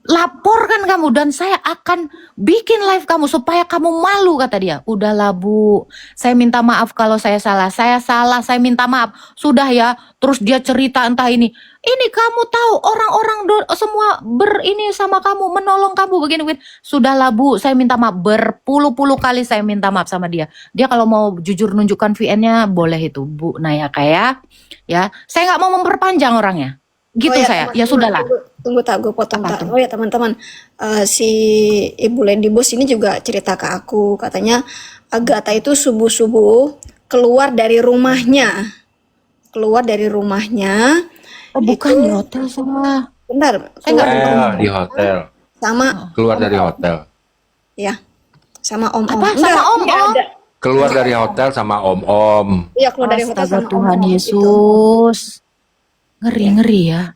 laporkan kamu dan saya akan bikin live kamu supaya kamu malu, kata dia. Udahlah Bu, saya minta maaf kalau saya salah, saya minta maaf. Sudah ya, terus dia cerita entah ini kamu tahu orang-orang semua ini sama kamu, menolong kamu begini. Sudahlah Bu, saya minta maaf, berpuluh-puluh kali saya minta maaf sama dia. Dia kalau mau jujur nunjukkan VN-nya boleh itu Bu Naya kayak ya. Saya nggak mau memperpanjang orangnya. Gitu saya. Ya sudahlah. Tunggu tak, gue potong Apa tak. tuh? Oh ya teman-teman, si Ibu Lendi Bos ini juga cerita ke aku, katanya Agatha itu subuh-subuh keluar dari rumahnya, Oh, bukan itu di hotel salah. bentar, Saya nggak keluar pernah. Di hotel. sama Keluar dari hotel. ya, sama Om. Apa? Enggak, Sama Om? enggak ada. Keluar dari hotel sama om-om. Iya, keluar dari hotel Astaga sama Tuhan Om itu. Yesus. Ngeri ya.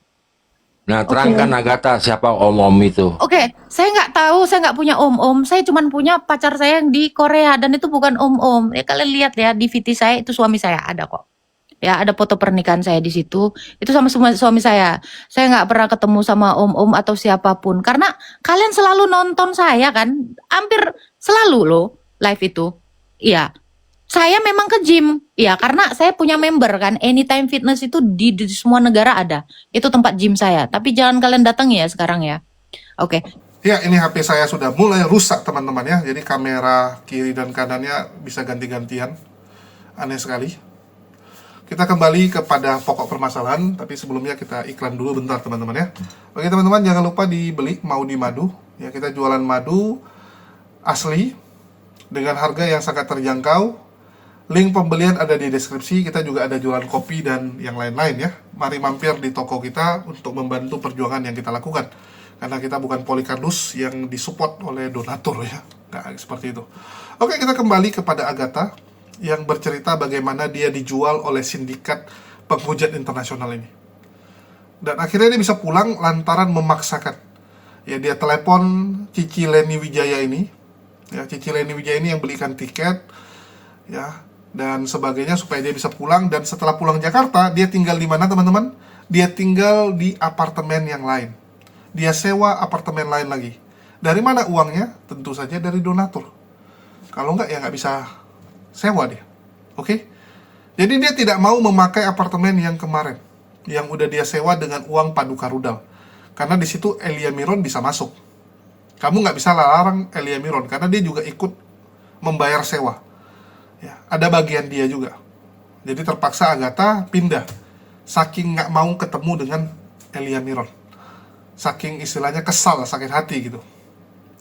Nah, terangkan Agatha siapa om-om itu. Oke, saya nggak tahu, saya nggak punya om-om. Saya cuma punya pacar saya yang di Korea dan itu bukan om-om. Ya kalian lihat ya di VT saya itu suami saya ada kok. Ya ada foto pernikahan saya di situ. Itu sama suami saya. Saya nggak pernah ketemu sama om-om atau siapapun karena kalian selalu nonton saya kan, hampir selalu loh live itu. Iya. Saya memang ke gym, ya karena saya punya member kan, Anytime Fitness itu di semua negara ada. Itu tempat gym saya, tapi jangan kalian datang ya sekarang ya. Oke. Ya, ini HP saya sudah mulai rusak teman-teman ya. Jadi kamera kiri dan kanannya bisa ganti-gantian. Aneh sekali. Kita kembali kepada pokok permasalahan, tapi sebelumnya kita iklan dulu bentar teman-teman ya. Oke teman-teman, jangan lupa dibeli Maudi Madu. Ya, kita jualan madu asli dengan harga yang sangat terjangkau. Link pembelian ada di deskripsi. Kita juga ada jualan kopi dan yang lain-lain ya. Mari mampir di toko kita untuk membantu perjuangan yang kita lakukan. Karena kita bukan Polikardus yang disupport oleh donatur ya. Nggak seperti itu. Oke, kita kembali kepada Agatha yang bercerita bagaimana dia dijual oleh sindikat penghujat internasional ini. Dan akhirnya dia bisa pulang lantaran memaksakan. Ya, dia telepon Cici Leni Wijaya ini. Ya, Cici Leni Wijaya ini yang belikan tiket, ya, dan sebagainya supaya dia bisa pulang. Dan setelah pulang Jakarta, dia tinggal di mana, teman-teman? Dia tinggal di apartemen yang lain. Dia sewa apartemen lain lagi. Dari mana uangnya? Tentu saja dari donatur. Kalau enggak, ya nggak bisa sewa dia. Oke? Jadi dia tidak mau memakai apartemen yang kemarin, yang udah dia sewa dengan uang paduka rudal. Karena di situ Elia Miron bisa masuk. Kamu nggak bisa larang Elia Miron, karena dia juga ikut membayar sewa. Ya, ada bagian dia juga. Jadi terpaksa Agatha pindah. Saking nggak mau ketemu dengan Elia Miron. Saking istilahnya kesal, sakit hati gitu.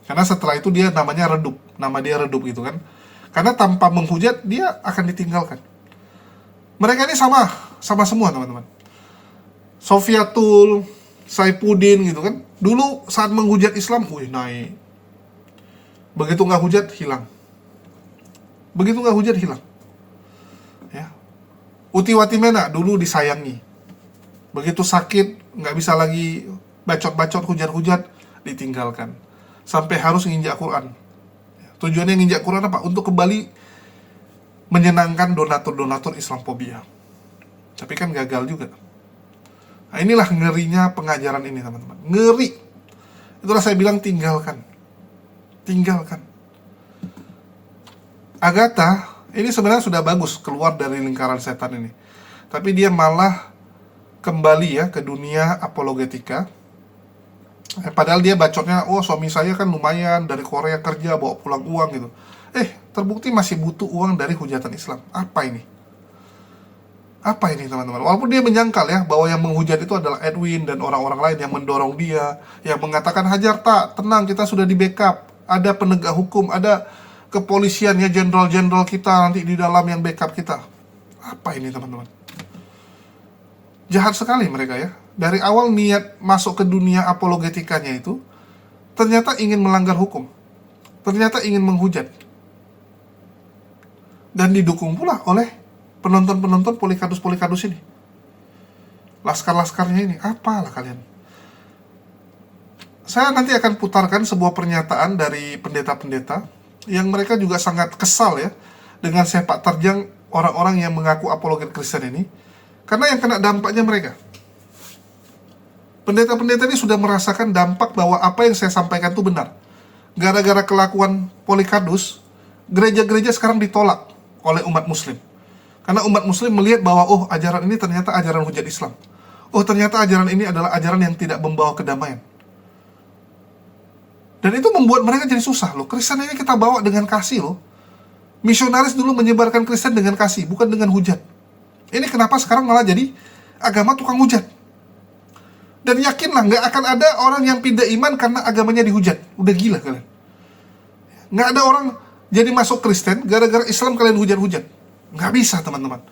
Karena setelah itu dia namanya redup. Nama dia redup gitu kan. Karena tanpa menghujat, dia akan ditinggalkan. Mereka ini sama semua, teman-teman. Sofiatul, Saifuddin gitu kan. Dulu saat menghujat Islam, naik. Begitu nggak hujat, hilang. Begitu nggak hujat, hilang. Ya. Uti Watimena dulu disayangi. Begitu sakit, nggak bisa lagi bacot-bacot, hujat-hujat, ditinggalkan. Sampai harus nginjak Quran. Tujuannya nginjak Quran apa? Untuk kembali menyenangkan donatur-donatur Islamophobia. Tapi kan gagal juga. Nah, inilah ngerinya pengajaran ini, teman-teman. Ngeri. Itulah saya bilang tinggalkan. Tinggalkan. Agatha ini sebenarnya sudah bagus keluar dari lingkaran setan ini. Tapi dia malah kembali ya ke dunia apologetika. Padahal dia bacotnya, suami saya kan lumayan dari Korea kerja bawa pulang uang gitu. Terbukti masih butuh uang dari hujatan Islam. Apa ini? Apa ini, teman-teman? Walaupun dia menyangkal ya bahwa yang menghujat itu adalah Edwin dan orang-orang lain yang mendorong dia, yang mengatakan, Hajar tak, tenang, kita sudah di backup, ada penegak hukum, ada kepolisian ya, jenderal-jenderal kita nanti di dalam yang backup kita. Apa ini, teman-teman? Jahat sekali mereka ya. Dari awal niat masuk ke dunia apologetikanya itu ternyata ingin melanggar hukum, ternyata ingin menghujat, dan didukung pula oleh penonton-penonton Polikardus ini, laskar-laskarnya ini. Apalah kalian. Saya nanti akan putarkan sebuah pernyataan dari pendeta-pendeta yang mereka juga sangat kesal ya dengan sepak terjang orang-orang yang mengaku apologet Kristen ini, karena yang kena dampaknya mereka. Pendeta-pendeta ini sudah merasakan dampak bahwa apa yang saya sampaikan itu benar. Gara-gara kelakuan Polikardus, gereja-gereja sekarang ditolak oleh umat muslim. Karena umat muslim melihat bahwa ajaran ini ternyata ajaran hujat Islam. Ternyata ajaran ini adalah ajaran yang tidak membawa kedamaian. Dan itu membuat mereka jadi susah loh. Kristen ini kita bawa dengan kasih loh. Misionaris dulu menyebarkan Kristen dengan kasih, bukan dengan hujat. Ini kenapa sekarang malah jadi agama tukang hujat. Dan yakinlah, nggak akan ada orang yang pindah iman karena agamanya dihujat. Udah gila kalian. Nggak ada orang jadi masuk Kristen gara-gara Islam kalian hujat-hujat. Nggak bisa, teman-teman.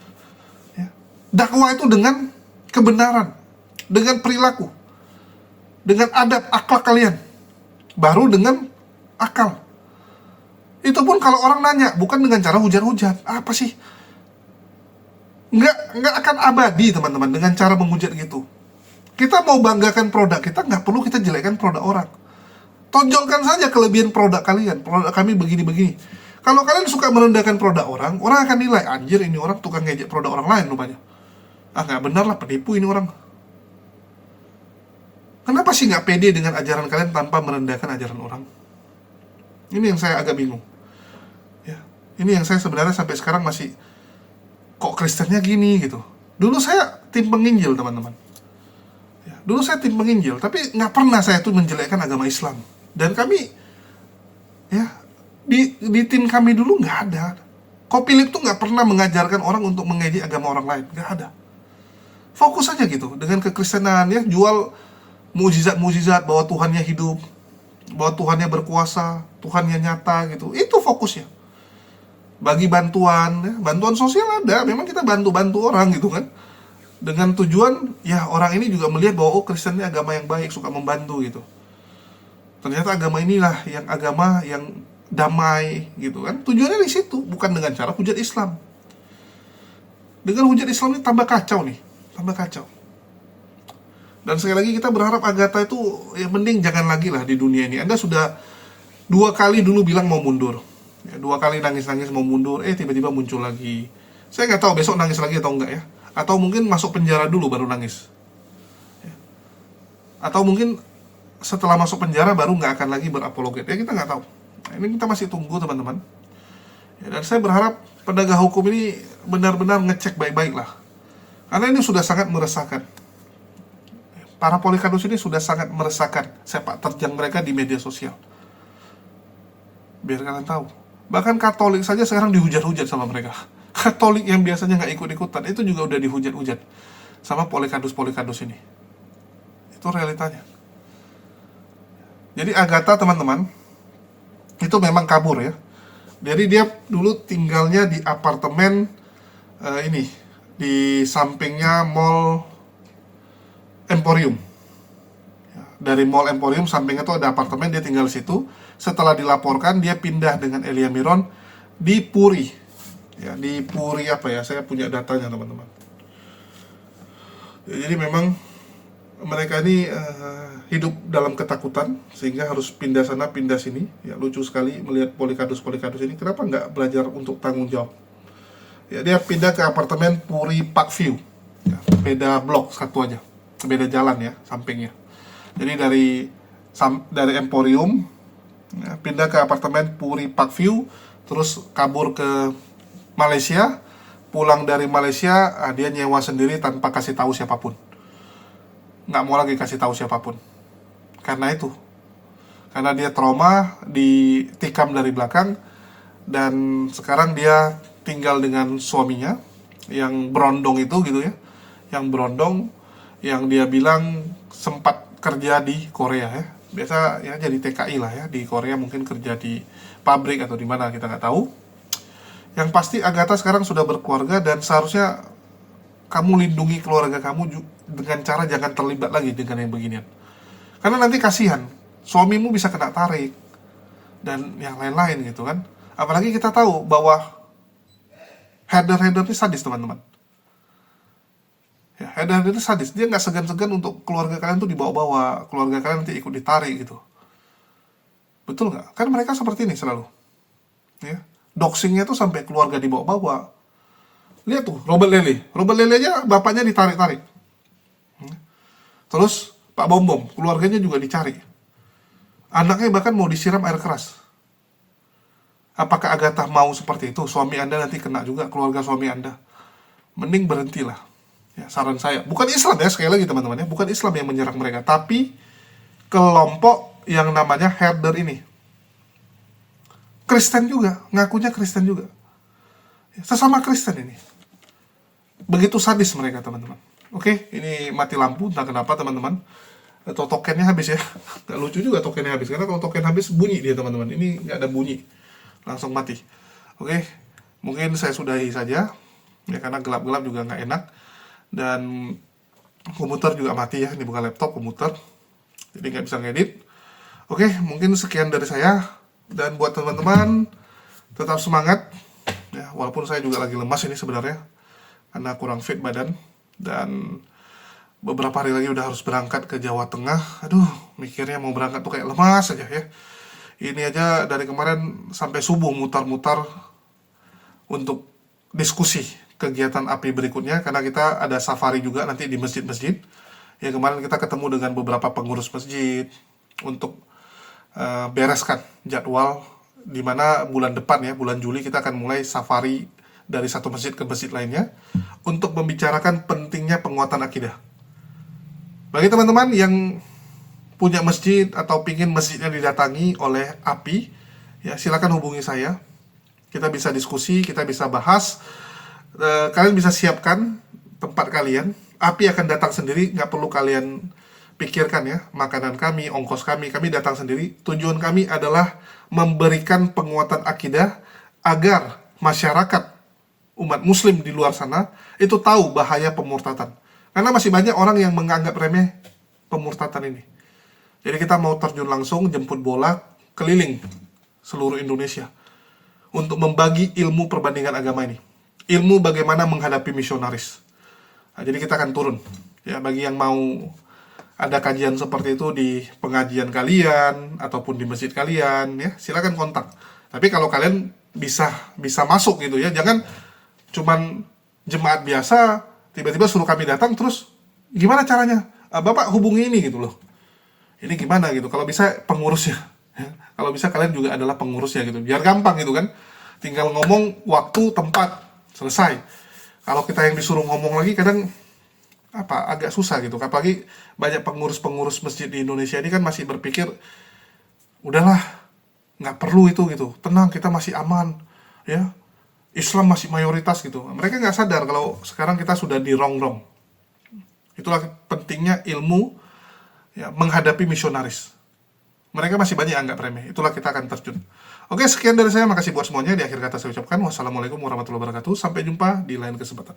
Ya. Dakwah itu dengan kebenaran, dengan perilaku, dengan adab, akhlak kalian. Baru dengan akal. Itu pun kalau orang nanya, bukan dengan cara hujat-hujat. Apa sih? Nggak akan abadi, teman-teman, dengan cara menghujat gitu. Kita mau banggakan produk kita, nggak perlu kita jelekkan produk orang. Tonjolkan saja kelebihan produk kalian. Produk kami begini-begini. Kalau kalian suka merendahkan produk orang akan nilai, anjir ini orang tukang ngejek produk orang lain rupanya. Nggak benar lah, penipu ini orang. Kenapa sih nggak pede dengan ajaran kalian tanpa merendahkan ajaran orang? Ini yang saya agak bingung. Ya, ini yang saya sebenarnya sampai sekarang masih, kok Kristennya gini gitu. Dulu saya tim penginjil, teman-teman. Dulu saya tim penginjil, tapi nggak pernah saya tuh menjelekkan agama Islam. Dan kami, ya, di tim kami dulu nggak ada. Kopilip tuh nggak pernah mengajarkan orang untuk mengejek agama orang lain, nggak ada. Fokus aja gitu dengan kekristenan ya, jual mukjizat-mukjizat bahwa Tuhannya hidup, bahwa Tuhannya berkuasa, Tuhannya nyata gitu. Itu fokusnya. Bagi bantuan, ya, bantuan sosial ada. Memang kita bantu-bantu orang gitu kan. Dengan tujuan, ya orang ini juga melihat bahwa Kristen ini agama yang baik, suka membantu gitu. Ternyata agama inilah yang agama yang damai gitu kan. Tujuannya di situ, bukan dengan cara hujat Islam. Dengan hujat Islam ini tambah kacau nih, tambah kacau. Dan sekali lagi kita berharap Agatha itu ya mending jangan lagi lah di dunia ini. Anda sudah 2 kali dulu bilang mau mundur, ya, 2 kali nangis-nangis mau mundur, tiba-tiba muncul lagi. Saya nggak tahu besok nangis lagi atau enggak ya. Atau mungkin masuk penjara dulu baru nangis. Ya. Atau mungkin setelah masuk penjara baru nggak akan lagi berapologet. Ya kita nggak tahu. Nah, ini kita masih tunggu teman-teman. Ya, dan saya berharap penegak hukum ini benar-benar ngecek baik-baik lah. Karena ini sudah sangat meresahkan. Para polikardus ini sudah sangat meresahkan sepak terjang mereka di media sosial. Biar kalian tahu. Bahkan Katolik saja sekarang dihujat-hujat sama mereka. Katolik yang biasanya nggak ikut-ikutan, itu juga udah dihujat-hujat sama polikardus-polikardus ini. Itu realitanya. Jadi Agatha teman-teman, itu memang kabur ya. Jadi dia dulu tinggalnya di apartemen ini, di sampingnya Mall Emporium. Dari Mall Emporium sampingnya tuh ada apartemen, dia tinggal di situ. Setelah dilaporkan, dia pindah dengan Elia Miron di Puri. Ya, di Puri apa ya? Saya punya datanya teman-teman. Ya, jadi memang mereka ini hidup dalam ketakutan sehingga harus pindah sana pindah sini. Ya, lucu sekali melihat polikardus ini. Kenapa nggak belajar untuk tanggung jawab? Ya, dia pindah ke apartemen Puri Parkview. Ya, beda blok satu aja, beda jalan ya sampingnya. Jadi dari Emporium ya, pindah ke apartemen Puri Parkview, terus kabur ke Malaysia. Pulang dari Malaysia, dia nyewa sendiri tanpa kasih tahu siapapun. Nggak mau lagi kasih tahu siapapun. Karena itu. Karena dia trauma, ditikam dari belakang, dan sekarang dia tinggal dengan suaminya, yang berondong itu gitu ya. Yang berondong, yang dia bilang sempat kerja di Korea ya. Biasa ya jadi TKI lah ya. Di Korea mungkin kerja di pabrik atau di mana, kita nggak tahu. Yang pasti Agatha sekarang sudah berkeluarga dan seharusnya kamu lindungi keluarga kamu dengan cara jangan terlibat lagi dengan yang beginian. Karena nanti kasihan, suamimu bisa kena tarik dan yang lain-lain gitu kan. Apalagi kita tahu bahwa header ini sadis teman-teman. Ya, header itu sadis, dia nggak segan-segan untuk keluarga kalian tuh dibawa-bawa, keluarga kalian nanti ikut ditarik gitu. Betul nggak? Kan mereka seperti ini selalu. Ya. Doxingnya tuh sampai keluarga dibawa-bawa. Lihat tuh, Robert Lele aja bapaknya ditarik-tarik. Terus Pak Bom, keluarganya juga dicari. Anaknya bahkan mau disiram air keras. Apakah Agatha mau seperti itu? Suami Anda nanti kena juga, keluarga suami Anda. Mending berhentilah. Ya, saran saya. Bukan Islam ya, sekali lagi teman-teman ya. Bukan Islam yang menyerang mereka. Tapi kelompok yang namanya herder ini. Kristen juga, ngakunya Kristen juga. Sesama Kristen ini. Begitu sadis mereka teman-teman. Oke, ini mati lampu, entah kenapa teman-teman. Atau tokennya habis ya. Gak lucu juga tokennya habis, karena kalau token habis bunyi dia teman-teman. Ini gak ada bunyi, langsung mati. Oke, mungkin saya sudahi saja. Ya, karena gelap-gelap juga gak enak. Dan komputer juga mati ya, ini bukan laptop, komputer. Jadi gak bisa ngedit. Oke, mungkin sekian dari saya. Dan buat teman-teman, tetap semangat. Ya, walaupun saya juga lagi lemas ini sebenarnya. Karena kurang fit badan. Dan beberapa hari lagi udah harus berangkat ke Jawa Tengah. Aduh, mikirnya mau berangkat tuh kayak lemas aja ya. Ini aja dari kemarin sampai subuh mutar-mutar untuk diskusi kegiatan API berikutnya. Karena kita ada safari juga nanti di masjid-masjid. Ya, kemarin kita ketemu dengan beberapa pengurus masjid untuk bereskan jadwal di mana bulan depan ya, bulan Juli kita akan mulai safari dari satu masjid ke masjid lainnya untuk membicarakan pentingnya penguatan akidah. Bagi teman-teman yang punya masjid atau pingin masjidnya didatangi oleh API, ya silakan hubungi saya. Kita bisa diskusi, kita bisa bahas. Kalian bisa siapkan tempat kalian. API akan datang sendiri, nggak perlu kalian pikirkan ya, makanan kami, ongkos kami datang sendiri. Tujuan kami adalah memberikan penguatan akidah agar masyarakat umat muslim di luar sana itu tahu bahaya pemurtatan. Karena masih banyak orang yang menganggap remeh pemurtatan ini. Jadi kita mau terjun langsung, jemput bola, keliling seluruh Indonesia untuk membagi ilmu perbandingan agama ini, ilmu bagaimana menghadapi misionaris. Nah, jadi kita akan turun ya, bagi yang mau ada kajian seperti itu di pengajian kalian ataupun di masjid kalian ya, silakan kontak. Tapi kalau kalian bisa masuk gitu ya, jangan cuman jemaat biasa tiba-tiba suruh kami datang terus gimana caranya, Bapak hubungi ini gitu loh, ini gimana gitu. Kalau bisa pengurusnya ya. Kalau bisa kalian juga adalah pengurusnya gitu, biar gampang gitu kan, tinggal ngomong waktu tempat selesai. Kalau kita yang disuruh ngomong lagi kadang agak susah gitu. Apalagi banyak pengurus-pengurus masjid di Indonesia ini kan masih berpikir udahlah nggak perlu itu gitu, tenang kita masih aman ya, Islam masih mayoritas gitu. Mereka nggak sadar kalau sekarang kita sudah dirongrong. Itulah pentingnya ilmu ya, menghadapi misionaris. Mereka masih banyak anggap remeh. Itulah kita akan terjun. Oke, sekian dari saya. Makasih buat semuanya. Di akhir kata saya ucapkan wassalamualaikum warahmatullahi wabarakatuh. Sampai jumpa di lain kesempatan.